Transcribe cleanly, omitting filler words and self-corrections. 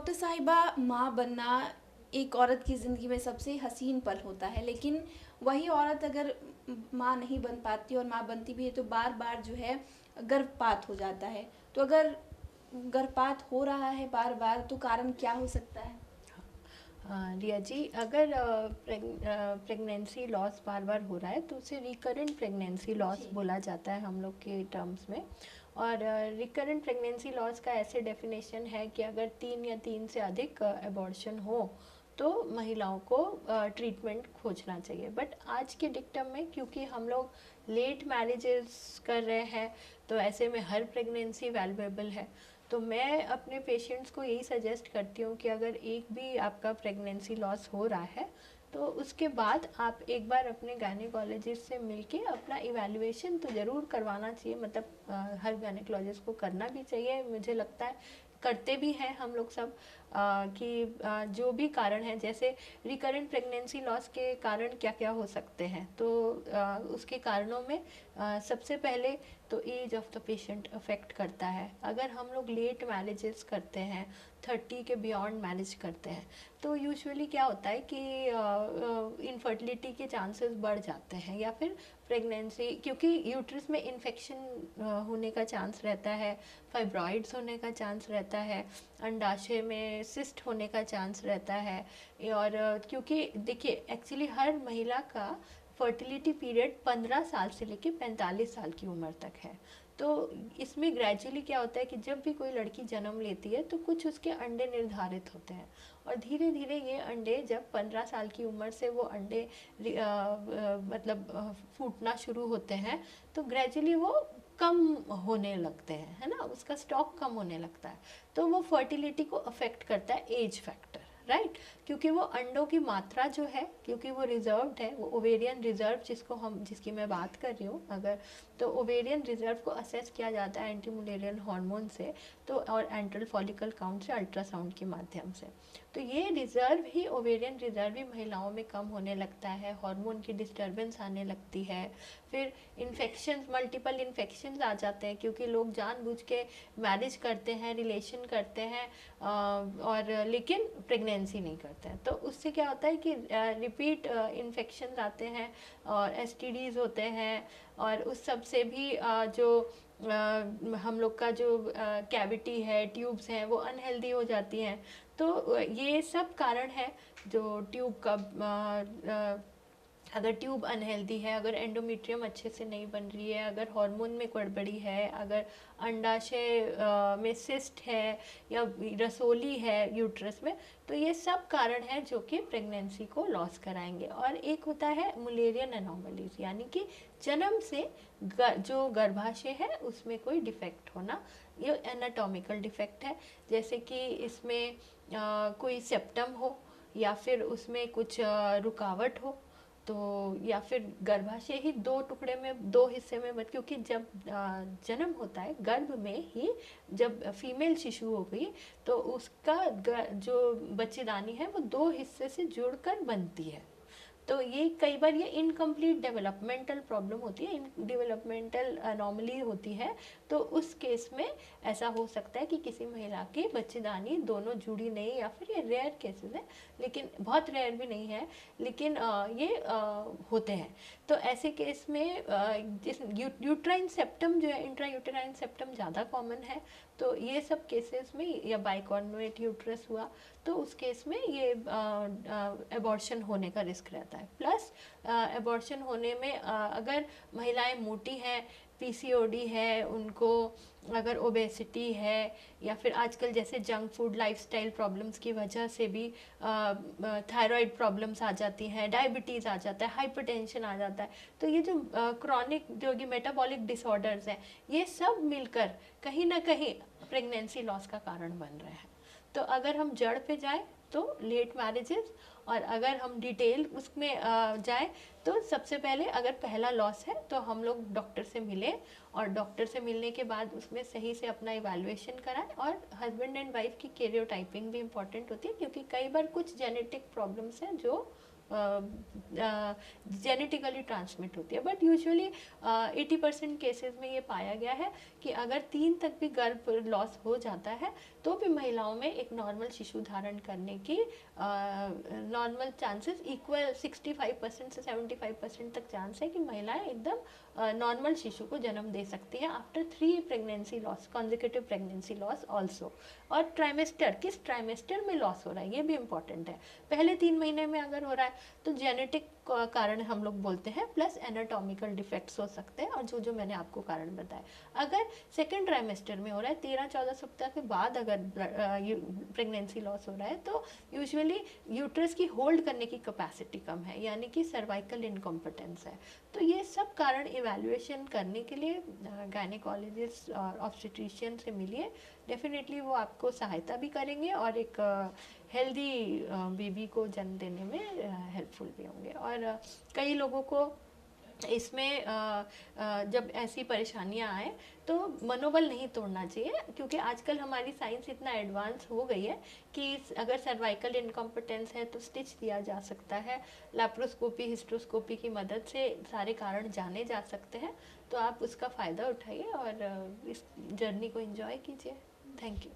Doctor साहिबा, माँ बनना एक औरत की ज़िंदगी में सबसे हसीन पल होता है, लेकिन वही औरत अगर माँ नहीं बन पाती और माँ बनती भी है तो बार बार जो है गर्भपात हो जाता है। तो अगर गर्भपात हो रहा है बार बार तो कारण क्या हो सकता है? हाँ रिया जी, अगर प्रेगनेंसी लॉस बार बार हो रहा है तो उसे रिकरेंट प्रेगनेंसी लॉस जी। बोला जाता है हम लोग के टर्म्स में। और रिकरेंट प्रेगनेंसी लॉस का ऐसे डेफिनेशन है कि अगर 3 या 3 से अधिक अबॉर्शन हो तो महिलाओं को ट्रीटमेंट खोजना चाहिए। बट आज के डिक्टम में क्योंकि हम लोग लेट मैरिजेस कर रहे हैं तो ऐसे में हर प्रेगनेंसी वैल्यूएबल है। तो मैं अपने पेशेंट्स को यही सजेस्ट करती हूँ कि अगर एक भी आपका प्रेगनेंसी लॉस हो रहा है तो उसके बाद आप एक बार अपने गायनेकोलॉजिस्ट से मिलके अपना इवैल्यूएशन तो ज़रूर करवाना चाहिए। मतलब हर गायनेकोलॉजिस्ट को करना भी चाहिए, मुझे लगता है करते भी हैं हम लोग सब। कि जो भी कारण है, जैसे रिकरेंट प्रेगनेंसी लॉस के कारण क्या क्या हो सकते हैं, तो उसके कारणों में सबसे पहले तो age of the patient affect करता है। अगर हम लोग लेट मैरिजेस करते हैं, 30 के बियॉन्ड मैरिज करते हैं, तो यूजुअली क्या होता है कि इनफर्टिलिटी के चांसेस बढ़ जाते हैं, या फिर प्रेगनेंसी, क्योंकि यूट्रस में इन्फेक्शन होने का चांस रहता है, फाइब्रॉइड्स होने का चांस रहता है, अंडाशय में सिस्ट होने का चांस रहता है। और क्योंकि देखिए एक्चुअली हर महिला का फर्टिलिटी पीरियड 15 साल से लेकर 45 साल की उम्र तक है। तो इसमें ग्रेजुअली क्या होता है कि जब भी कोई लड़की जन्म लेती है तो कुछ उसके अंडे निर्धारित होते हैं, और धीरे धीरे ये अंडे जब 15 साल की उम्र से वो अंडे मतलब फूटना शुरू होते हैं तो ग्रेजुअली वो कम होने लगते हैं, है ना, उसका स्टॉक कम होने लगता है। तो वो फर्टिलिटी को अफेक्ट करता है एज फैक्टर, राइट। क्योंकि वो अंडों की मात्रा जो है, क्योंकि वो रिजर्व्ड है, वो ओवेरियन रिजर्व जिसकी मैं बात कर रही हूँ, अगर तो ओवेरियन रिजर्व को असेस किया जाता है एंटी मुलेरियल हार्मोन से, तो और एंट्रल फॉलिकल काउंट से, अल्ट्रासाउंड के माध्यम से। तो ये रिजर्व ही, ओवेरियन रिजर्व ही महिलाओं में कम होने लगता है, हार्मोन की डिस्टर्बेंस आने लगती है। फिर इन्फेक्शन, मल्टीपल इन्फेक्शन आ जाते हैं, क्योंकि लोग जानबूझ के मैरिज करते हैं, रिलेशन करते हैं, और लेकिन प्रेगनेंसी नहीं करते हैं। तो उससे क्या होता है कि रिपीट इन्फेक्शन आते हैं और एसटीडीज होते हैं, और उस सब से भी जो हम लोग का जो कैविटी है, ट्यूब्स हैं, वो अनहेल्दी हो जाती हैं। तो ये सब कारण है जो ट्यूब का अगर ट्यूब अनहेल्दी है, अगर एंडोमेट्रियम अच्छे से नहीं बन रही है, अगर हार्मोन में गड़बड़ी है, अगर अंडाशय में सिस्ट है या रसोली है यूट्रस में, तो ये सब कारण है जो कि प्रेगनेंसी को लॉस कराएंगे। और एक होता है मुलेरियन एनोमलीज, यानी कि जन्म से जो गर्भाशय है उसमें कोई डिफेक्ट होना, ये एनाटॉमिकल डिफेक्ट है। जैसे कि इसमें कोई सेप्टम हो, या फिर उसमें कुछ रुकावट हो, तो या फिर गर्भाशय ही दो टुकड़े में, दो हिस्से में मत, क्योंकि जब जन्म होता है गर्भ में ही, जब फीमेल शिशु हो गई तो उसका जो बच्चेदानी है वो दो हिस्से से जुड़कर बनती है। तो ये कई बार ये इनकम्प्लीट डेवलपमेंटल प्रॉब्लम होती है, डेवलपमेंटल अनोमली होती है। तो उस केस में ऐसा हो सकता है कि किसी महिला की बच्चेदानी दोनों जुड़ी नहीं, या फिर ये रेयर केसेस है, लेकिन बहुत रेयर भी नहीं है, लेकिन ये होते हैं। तो ऐसे केस में जिस यूट्राइन सेप्टम जो है, इंट्रा यूटेराइन सेप्टम ज़्यादा कॉमन है। तो ये सब केसेस में, या बाइकॉर्नुएट यूट्रस हुआ, तो उस केस में ये एबॉर्शन होने का रिस्क रहता है। प्लस एबॉर्शन होने में अगर महिलाएं मोटी हैं, पीसीओडी है उनको, अगर ओबेसिटी है, या फिर आजकल जैसे जंक फूड लाइफस्टाइल प्रॉब्लम्स की वजह से भी थायराइड प्रॉब्लम्स आ जाती हैं, डायबिटीज़ आ जाता है, हाइपरटेंशन आ जाता है। तो ये जो क्रॉनिक जो कि मेटाबॉलिक डिसऑर्डर्स हैं, ये सब मिलकर कहीं ना कहीं प्रेगनेंसी लॉस का कारण बन रहे हैं। तो अगर हम जड़ पे जाएं तो लेट मैरिजेस, और अगर हम डिटेल उसमें जाएं तो सबसे पहले अगर पहला लॉस है तो हम लोग डॉक्टर से मिलें, और डॉक्टर से मिलने के बाद उसमें सही से अपना इवैल्यूएशन कराएं। और हस्बैंड एंड वाइफ की कैरियोटाइपिंग भी इम्पॉर्टेंट होती है, क्योंकि कई बार कुछ जेनेटिक प्रॉब्लम्स हैं जो जेनेटिकली ट्रांसमिट होती है, बट यूजुअली 80% केसेस में ये पाया गया है कि अगर 3 तक भी गर्भ लॉस हो जाता है तो भी महिलाओं में एक नॉर्मल शिशु धारण करने की नॉर्मल चांसेस इक्वल 65% से 75% तक चांस है कि महिलाएं एकदम नॉर्मल शिशु को जन्म दे सकती हैं after 3 pregnancy loss, consecutive pregnancy loss also. और ट्राइमेस्टर, किस ट्राइमेस्टर में लॉस हो रहा है ये भी इंपॉर्टेंट है। पहले 3 महीने में अगर हो रहा है तो जेनेटिक कारण हम लोग बोलते हैं, प्लस एनाटॉमिकल डिफेक्ट्स हो सकते हैं, और जो मैंने आपको कारण बताए। अगर सेकेंड ट्राइमेस्टर में हो रहा है, 13-14 सप्ताह के बाद अगर प्रेगनेंसी लॉस हो रहा है, तो यूजुअली यूट्रस की होल्ड करने की कैपेसिटी कम है, यानी कि सर्वाइकल इनकॉम्पिटेंस है। तो ये सब कारण इवैल्यूएशन करने के लिए गायनेकोलॉजिस्ट और ऑब्स्टेट्रिशियन से मिलिए, डेफिनेटली वो आपको सहायता भी करेंगे और एक हेल्दी बेबी को जन्म देने में हेल्पफुल भी होंगे। और कई लोगों को इसमें जब ऐसी परेशानियां आए तो मनोबल नहीं तोड़ना चाहिए, क्योंकि आजकल हमारी साइंस इतना एडवांस हो गई है कि अगर सर्वाइकल इनकॉम्पिटेंस है तो स्टिच दिया जा सकता है, लैप्रोस्कोपी, हिस्ट्रोस्कोपी की मदद से सारे कारण जाने जा सकते हैं। तो आप उसका फ़ायदा उठाइए और इस जर्नी को एंजॉय कीजिए। Thank you.